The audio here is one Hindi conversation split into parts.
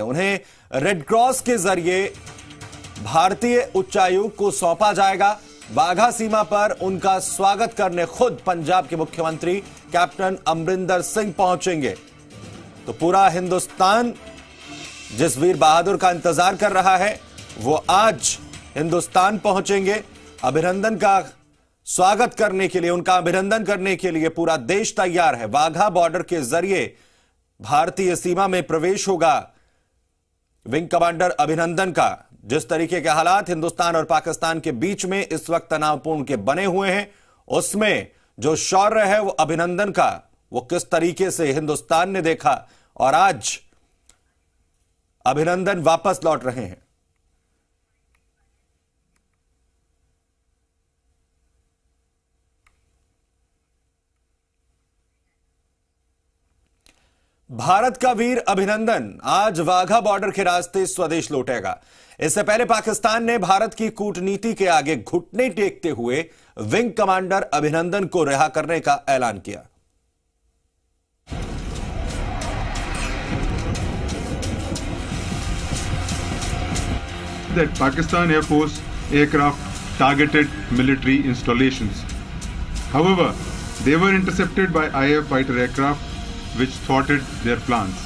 उन्हें रेड क्रॉस के जरिए भारतीय उच्चायुक्त को सौंपा जाएगा। वाघा सीमा पर उनका स्वागत करने खुद पंजाब के मुख्यमंत्री कैप्टन अमरिंदर सिंह पहुंचेंगे। तो पूरा हिंदुस्तान जिस वीर बहादुर का इंतजार कर रहा है वो आज हिंदुस्तान पहुंचेंगे। अभिनंदन का स्वागत करने के लिए, उनका अभिनंदन करने के लिए पूरा देश तैयार है। वाघा बॉर्डर के जरिए भारतीय सीमा में प्रवेश होगा विंग कमांडर अभिनंदन का। जिस तरीके के हालात हिंदुस्तान और पाकिस्तान के बीच में इस वक्त तनावपूर्ण के बने हुए हैं, उसमें जो शौर्य है वो अभिनंदन का, वो किस तरीके से हिंदुस्तान ने देखा और आज अभिनंदन वापस लौट रहे हैं। भारत का वीर अभिनंदन आज वाघा बॉर्डर के रास्ते स्वदेश लौटेगा। इससे पहले पाकिस्तान ने भारत की कूटनीति के आगे घुटने टेकते हुए विंग कमांडर अभिनंदन को रिहा करने का ऐलान किया। That Pakistan Air Force aircraft targeted military installations. However, they were intercepted by IAF fighter aircraft which thwarted their plans.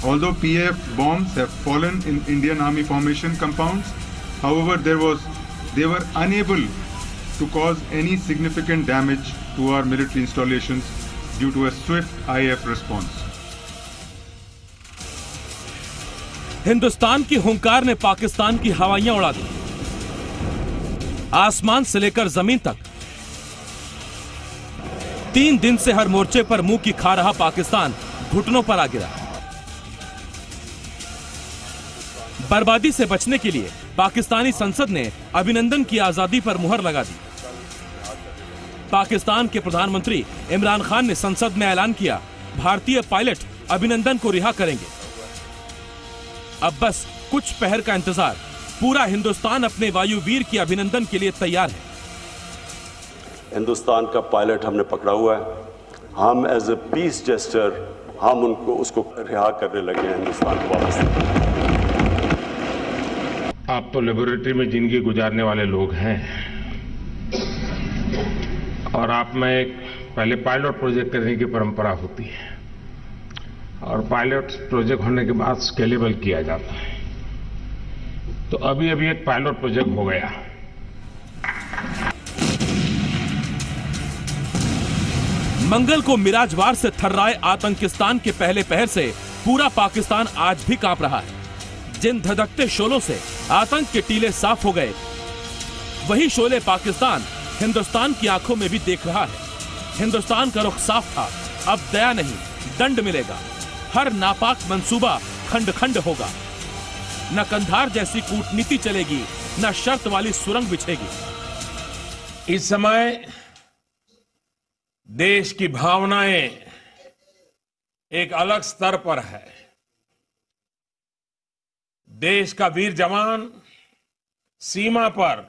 Although PAF bombs have fallen in Indian Army formation compounds, however, they were unable to cause any significant damage to our military installations due to a swift IAF response. Hindustan की हुंकार ने पाकिस्तान की हवाइयां उड़ा दी। आसमान से लेकर जमीन तक 3 दिन से हर मोर्चे पर मुंह की खा रहा पाकिस्तान घुटनों पर आ गिरा। बर्बादी से बचने के लिए पाकिस्तानी संसद ने अभिनंदन की आजादी पर मुहर लगा दी। पाकिस्तान के प्रधानमंत्री इमरान खान ने संसद में ऐलान किया, भारतीय पायलट अभिनंदन को रिहा करेंगे। अब बस कुछ पहर का इंतजार। पूरा हिंदुस्तान अपने वायुवीर की अभिनंदन के लिए तैयार है। हिंदुस्तान का पायलट हमने पकड़ा हुआ है। हम एज ए पीस जेस्टर हम उसको रिहा करने लगे हैं हिंदुस्तान को वापस। आप तो लेबोरेटरी में जिंदगी गुजारने वाले लोग हैं और आप में एक पहले पायलट प्रोजेक्ट करने की परंपरा होती है और पायलट प्रोजेक्ट होने के बाद स्केलेबल किया जाता है। तो अभी एक पायलट प्रोजेक्ट हो गया। मंगल को मिराजवार से थर्राए आतंकिस्तान के पहले पहर से पूरा पाकिस्तान आज भी कांप रहा है। जिन धधकते शोलों से आतंक के टीले साफ हो गए, वही शोले पाकिस्तान हिंदुस्तान की आंखों में भी देख रहा है। हिंदुस्तान का रुख साफ था, अब दया नहीं दंड मिलेगा। हर नापाक मंसूबा खंड खंड होगा। न कंधार जैसी कूटनीति चलेगी, न शर्त वाली सुरंग बिछेगी। इस समय देश की भावनाएं एक अलग स्तर पर है। देश का वीर जवान सीमा पर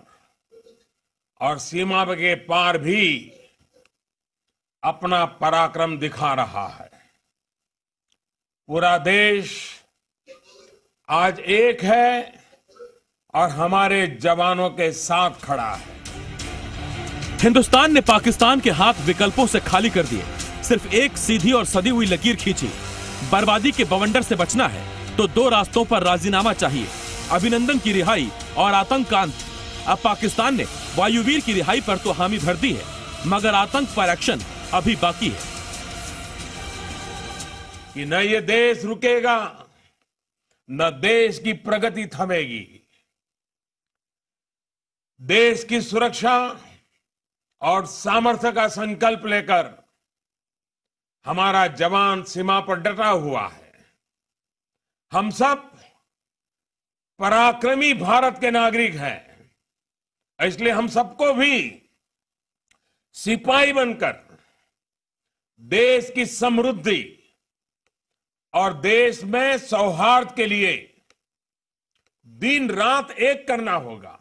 और सीमा के पार भी अपना पराक्रम दिखा रहा है। पूरा देश आज एक है और हमारे जवानों के साथ खड़ा है। हिंदुस्तान ने पाकिस्तान के हाथ विकल्पों से खाली कर दिए। सिर्फ एक सीधी और सदी हुई लकीर खींची। बर्बादी के बवंडर से बचना है तो 2 रास्तों पर राजीनामा चाहिए, अभिनंदन की रिहाई और आतंक का अंत। अब पाकिस्तान ने वायुवीर की रिहाई पर तो हामी भर दी है, मगर आतंक पर एक्शन अभी बाकी है। कि न ये देश रुकेगा, न देश की प्रगति थमेगी। देश की सुरक्षा और सामर्थ्य का संकल्प लेकर हमारा जवान सीमा पर डटा हुआ है। हम सब पराक्रमी भारत के नागरिक हैं, इसलिए हम सबको भी सिपाही बनकर देश की समृद्धि और देश में सौहार्द के लिए दिन रात एक करना होगा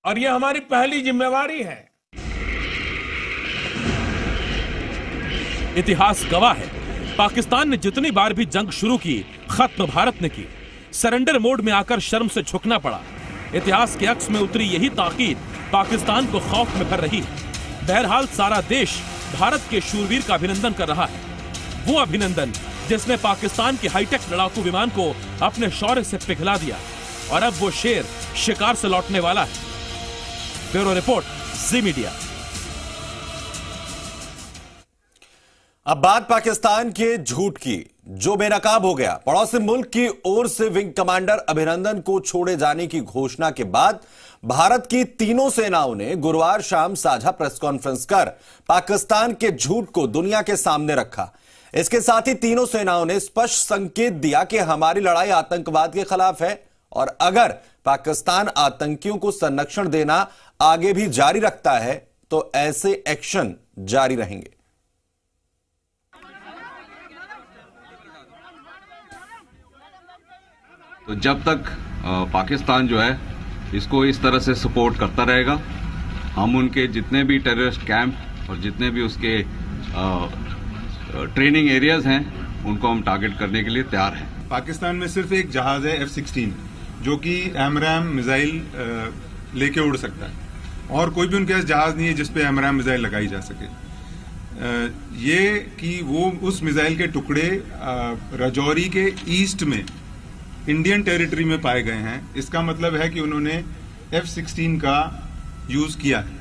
और यह हमारी पहली जिम्मेवारी है। इतिहास गवाह है, पाकिस्तान ने जितनी बार भी जंग शुरू की खत्म भारत ने की। सरेंडर मोड में आकर शर्म से झुकना पड़ा। इतिहास के अक्स में उतरी यही ताकीद पाकिस्तान को खौफ में भर रही है। बहरहाल सारा देश भारत के शूरवीर का अभिनंदन कर रहा है, वो अभिनंदन जिसने पाकिस्तान के हाईटेक लड़ाकू विमान को अपने शौर्य से पिघला दिया, और अब वो शेर शिकार से लौटने वाला है। ब्यूरो रिपोर्ट, जी मीडिया। अब बात पाकिस्तान के झूठ की, जो बेनकाब हो गया। पड़ोसी मुल्क की ओर से विंग कमांडर अभिनंदन को छोड़े जाने की घोषणा के बाद भारत की तीनों सेनाओं ने गुरुवार शाम साझा प्रेस कॉन्फ्रेंस कर पाकिस्तान के झूठ को दुनिया के सामने रखा। इसके साथ ही तीनों सेनाओं ने स्पष्ट संकेत दिया कि हमारी लड़ाई आतंकवाद के खिलाफ है, और अगर पाकिस्तान आतंकियों को संरक्षण देना आगे भी जारी रखता है तो ऐसे एक्शन जारी रहेंगे। तो जब तक पाकिस्तान जो है इसको इस तरह से सपोर्ट करता रहेगा, हम उनके जितने भी टेररिस्ट कैंप और जितने भी उसके ट्रेनिंग एरियाज हैं उनको हम टारगेट करने के लिए तैयार हैं। पाकिस्तान में सिर्फ एक जहाज है F-16 जो कि एमराम मिसाइल लेके उड़ सकता है, और कोई भी उनके पास जहाज नहीं है जिस पे एमराम मिसाइल लगाई जा सके। ये कि वो उस मिसाइल के टुकड़े राजौरी के ईस्ट में इंडियन टेरिटरी में पाए गए हैं, इसका मतलब है कि उन्होंने F-16 का यूज किया है।